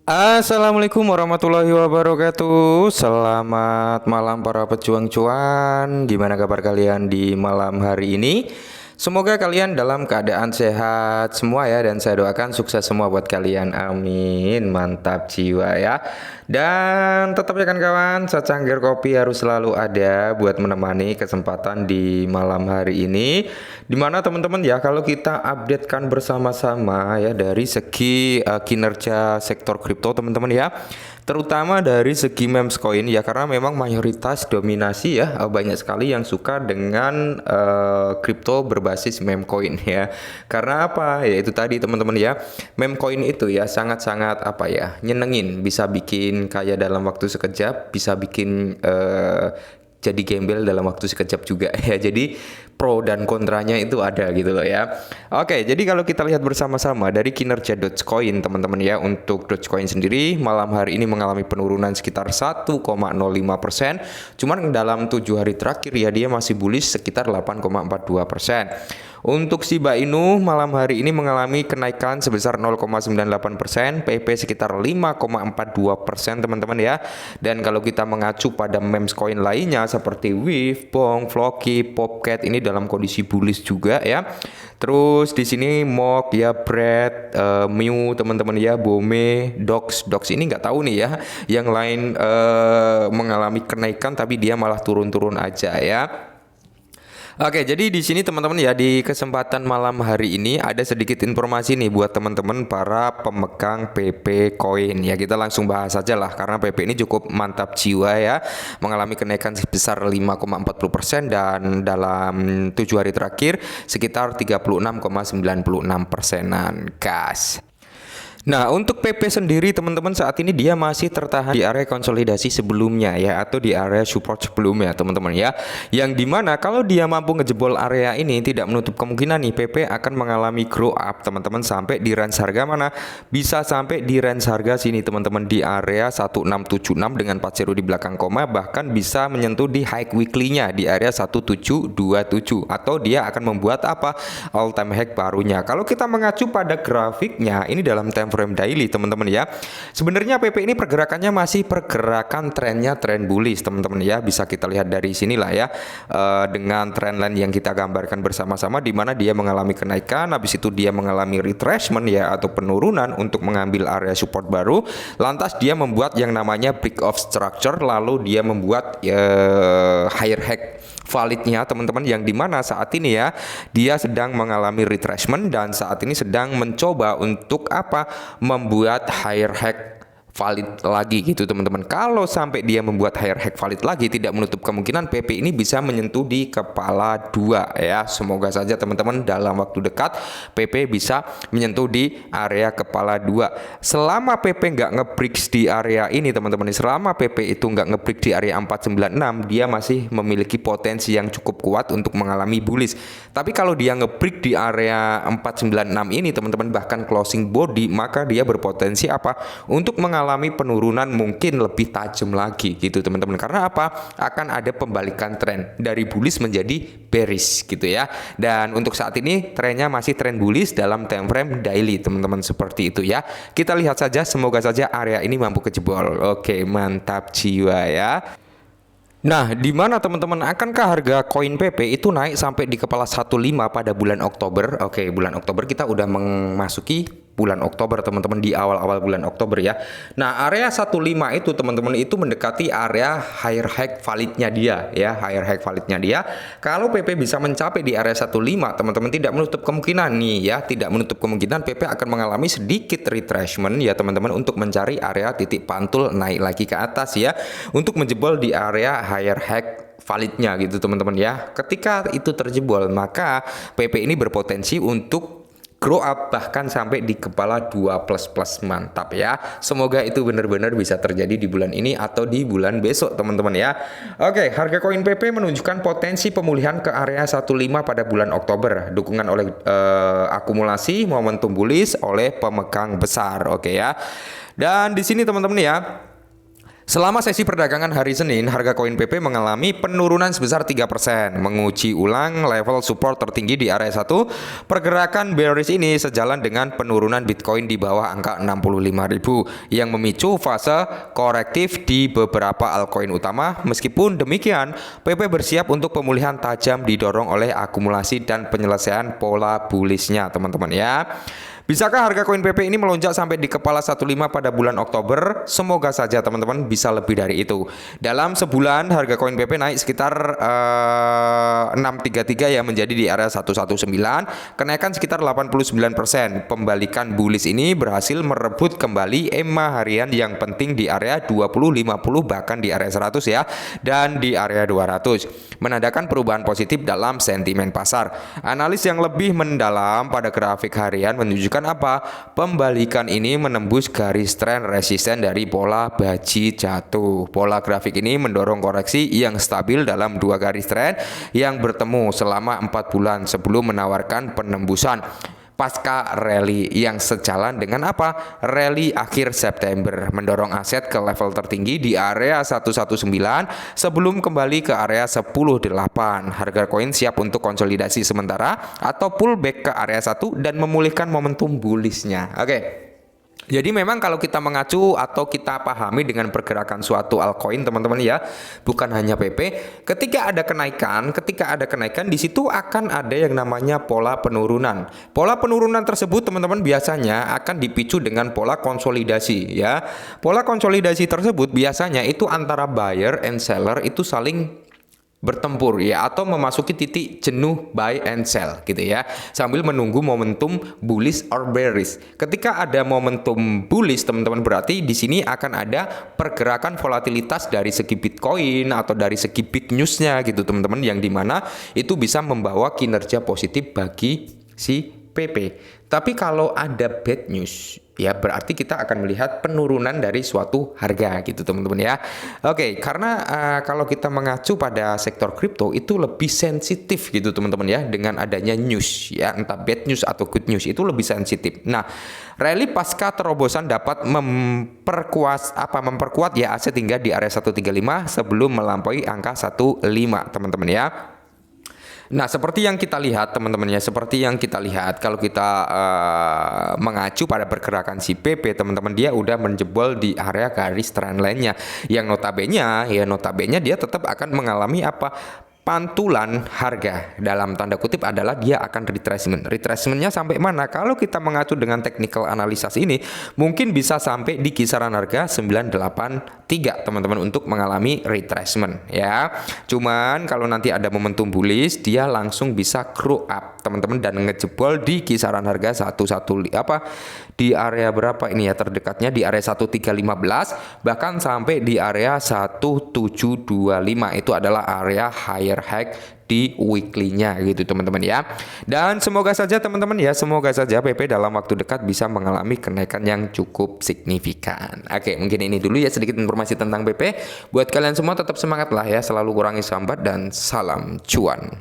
Assalamualaikum warahmatullahi wabarakatuh. Selamat malam para pejuang cuan. Gimana kabar kalian di malam hari ini? Semoga kalian dalam keadaan sehat semua ya, dan saya doakan sukses semua buat kalian. Amin. Mantap jiwa ya. Dan tetap ya kan kawan, secangkir kopi harus selalu ada buat menemani kesempatan di malam hari ini. Dimana teman-teman ya, kalau kita updatekan bersama-sama ya dari segi kinerja sektor kripto teman-teman ya, terutama dari segi memes coin ya, karena memang mayoritas dominasi ya, banyak sekali yang suka dengan kripto berbasis meme coin ya. Karena apa? Ya itu tadi teman-teman ya, meme coin itu ya sangat-sangat apa ya, nyenengin, bisa bikin kaya dalam waktu sekejap, bisa bikin jadi gembel dalam waktu sekejap juga ya. Jadi pro dan kontranya itu ada gitu loh ya. Oke, jadi kalau kita lihat bersama-sama dari kinerja Dogecoin teman-teman ya, untuk Dogecoin sendiri malam hari ini mengalami penurunan sekitar 1,05%. Cuman dalam 7 hari terakhir ya dia masih bullish sekitar 8,42%. Untuk Shiba Inu malam hari ini mengalami kenaikan sebesar 0,98%, PP sekitar 5,42% teman-teman ya. Dan kalau kita mengacu pada memes coin lainnya seperti Wave, Bong, Floki, Popcat ini dalam kondisi bullish juga ya. Terus di sini Mok ya, Bread, Mew teman-teman ya, Bome, Dox ini nggak tahu nih ya. Yang lain mengalami kenaikan tapi dia malah turun-turun aja ya. Oke, jadi di sini teman-teman ya, di kesempatan malam hari ini ada sedikit informasi nih buat teman-teman para pemegang PP Coin ya. Kita langsung bahas aja lah, karena PP ini cukup mantap jiwa ya, mengalami kenaikan sebesar 5,40% dan dalam 7 hari terakhir sekitar 36,96%-an gas. Nah, untuk PP sendiri teman-teman saat ini dia masih tertahan di area konsolidasi sebelumnya ya, atau di area support sebelumnya teman-teman ya. Yang dimana kalau dia mampu ngejebol area ini, tidak menutup kemungkinan nih PP akan mengalami grow up teman-teman, sampai di range harga mana? Bisa sampai di range harga sini teman-teman, di area 1676 dengan 40 di belakang koma, bahkan bisa menyentuh di high weekly-nya di area 1727, atau dia akan membuat apa? All time high barunya. Kalau kita mengacu pada grafiknya ini dalam time frame daily teman-teman ya, sebenarnya PP ini pergerakannya masih pergerakan trennya tren bullish teman-teman ya. Bisa kita lihat dari sinilah ya, dengan trendline yang kita gambarkan bersama-sama, di mana dia mengalami kenaikan, habis itu dia mengalami retracement ya, atau penurunan untuk mengambil area support baru, lantas dia membuat yang namanya break of structure, lalu dia membuat higher high validnya teman-teman, yang dimana saat ini ya dia sedang mengalami retracement dan saat ini sedang mencoba untuk apa, membuat higher high valid lagi gitu teman-teman. Kalau sampai dia membuat higher high valid lagi, tidak menutup kemungkinan PP ini bisa menyentuh di kepala 2 ya. Semoga saja teman-teman dalam waktu dekat PP bisa menyentuh di area kepala 2. Selama PP nggak nge-break di area ini teman-teman, selama PP itu nggak nge-break di area 496, dia masih memiliki potensi yang cukup kuat untuk mengalami bullish. Tapi kalau dia nge-break di area 496 ini teman-teman, bahkan closing body, maka dia berpotensi apa? Untuk mengalami penurunan mungkin lebih tajam lagi gitu teman-teman. Karena apa? Akan ada pembalikan tren dari bullish menjadi bearish gitu ya. Dan untuk saat ini trennya masih tren bullish dalam time frame daily teman-teman, seperti itu ya. Kita lihat saja, semoga saja area ini mampu kejebol. Oke, mantap jiwa ya. Nah, di mana teman-teman, akankah harga koin PP itu naik sampai di kepala 15 pada bulan Oktober? Oke, bulan Oktober kita udah memasuki bulan Oktober teman-teman, di awal-awal bulan Oktober ya. Nah, area 15 itu teman-teman itu mendekati area higher high validnya dia ya, higher high validnya dia. Kalau PP bisa mencapai di area 15 teman-teman, tidak menutup kemungkinan nih ya, tidak menutup kemungkinan PP akan mengalami sedikit retracement ya teman-teman, untuk mencari area titik pantul naik lagi ke atas ya, untuk menjebol di area higher high validnya gitu teman-teman ya. Ketika itu terjebol, maka PP ini berpotensi untuk grow up bahkan sampai di kepala 2 plus plus. Mantap ya. Semoga itu benar-benar bisa terjadi di bulan ini atau di bulan besok teman-teman ya. Oke, harga koin PP menunjukkan potensi pemulihan ke area 15 pada bulan Oktober, dukungan oleh akumulasi momentum bullish oleh pemegang besar. Oke ya. Dan di sini teman-teman ya, Selama sesi perdagangan hari Senin, harga koin PP mengalami penurunan sebesar 3%, menguji ulang level support tertinggi di area 1. Pergerakan bearish ini sejalan dengan penurunan Bitcoin di bawah angka 65.000 yang memicu fase korektif di beberapa altcoin utama. Meskipun demikian, PP bersiap untuk pemulihan tajam didorong oleh akumulasi dan penyelesaian pola bullishnya, teman-teman ya. Bisakah harga koin PP ini melonjak sampai di kepala 15 pada bulan Oktober? Semoga saja teman-teman bisa lebih dari itu. Dalam sebulan harga koin PP naik sekitar 633 ya, menjadi di area 119, kenaikan sekitar 89%. Pembalikan bullish ini berhasil merebut kembali EMA harian yang penting di area 2050, bahkan di area 100 ya, dan di area 200, menandakan perubahan positif dalam sentimen pasar. Analis yang lebih mendalam pada grafik harian menunjukkan apa? Pembalikan ini menembus garis tren resisten dari pola baji jatuh. Pola grafik ini mendorong koreksi yang stabil dalam dua garis tren yang bertemu selama 4 bulan sebelum menawarkan penembusan pasca rally yang sejalan dengan apa? Rally akhir September, mendorong aset ke level tertinggi di area 119 sebelum kembali ke area 10.8. Harga koin siap untuk konsolidasi sementara atau pullback ke area 1 dan memulihkan momentum bullishnya. Oke. Jadi memang kalau kita mengacu atau kita pahami dengan pergerakan suatu altcoin, teman-teman ya, bukan hanya PP, ketika ada kenaikan di situ akan ada yang namanya pola penurunan. Pola penurunan tersebut teman-teman biasanya akan dipicu dengan pola konsolidasi ya. Pola konsolidasi tersebut biasanya itu antara buyer and seller itu saling bertempur ya, atau memasuki titik jenuh buy and sell gitu ya, sambil menunggu momentum bullish or bearish. Ketika ada momentum bullish teman-teman, berarti di sini akan ada pergerakan volatilitas dari segi Bitcoin atau dari segi big newsnya gitu teman-teman, yang dimana itu bisa membawa kinerja positif bagi si PP. Tapi kalau ada bad news ya, berarti kita akan melihat penurunan dari suatu harga gitu teman-teman ya. Oke, karena kalau kita mengacu pada sektor kripto itu lebih sensitif gitu teman-teman ya, dengan adanya news ya, entah bad news atau good news itu lebih sensitif. Nah, rally pasca terobosan dapat memperkuat ya aset hingga di area 135 sebelum melampaui angka 15 teman-teman ya. Nah, seperti yang kita lihat teman-teman ya, kalau kita mengacu pada pergerakan si PP teman-teman, dia udah menjebol di area garis trendline-nya yang notabene dia tetap akan mengalami apa? Pantulan harga, dalam tanda kutip adalah dia akan retracement. Retracementnya sampai mana? Kalau kita mengacu dengan technical analysis ini, mungkin bisa sampai di kisaran harga 983 teman-teman untuk mengalami retracement ya. Cuman kalau nanti ada momentum bullish, dia langsung bisa grow up teman-teman dan ngejebol di kisaran harga 11 di area berapa ini ya, terdekatnya di area 1315, bahkan sampai di area 1725. Itu adalah area higher high di weekly-nya gitu teman-teman ya. Dan semoga saja teman-teman ya, PP dalam waktu dekat bisa mengalami kenaikan yang cukup signifikan. Oke, mungkin ini dulu ya sedikit informasi tentang PP. Buat kalian semua tetap semangat lah ya, selalu kurangi sambat dan salam cuan.